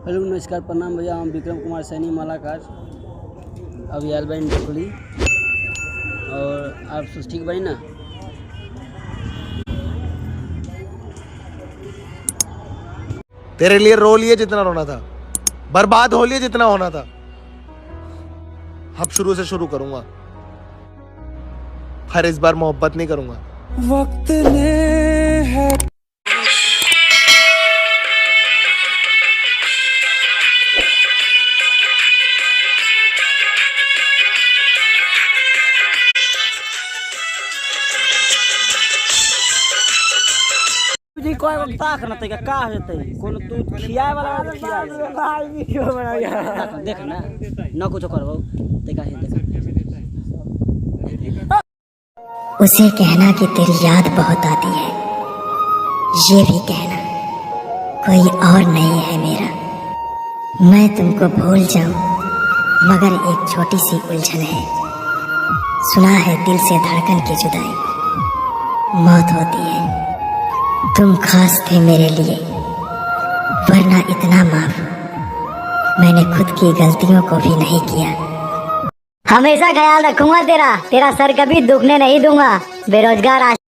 Hello नमस्कार प्रणाम भैया, हम विक्रम कुमार सैनी मालाकार अभी आयल बनी डोकली। और आप सब ठीक बनी ना? तेरे लिए रो लिए जितना रोना था, बर्बाद हो लिए जितना होना था। अब शुरू से शुरू करूंगा, हर इस बार मोहब्बत नहीं करूंगा। वक्त ने है जी कोई वक्त ताक न तई का हेतै कोनो तू खियाए वाला खियाए भाई वीडियो बनाया देख ना न कुछ करबो तई का हे उसे कहना कि तेरी याद बहुत आती है, ये भी कहना कोई और नहीं है मेरा। मैं तुमको भूल जाऊं मगर एक छोटी सी उलझन है। सुना है दिल से धड़कन की जुदाई मौत होती है। तुम खास थे मेरे लिए, वरना इतना माफ मैंने खुद की गलतियों को भी नहीं किया। हमेशा ख्याल रखूंगा तेरा सर कभी दुखने नहीं दूंगा। बेरोजगार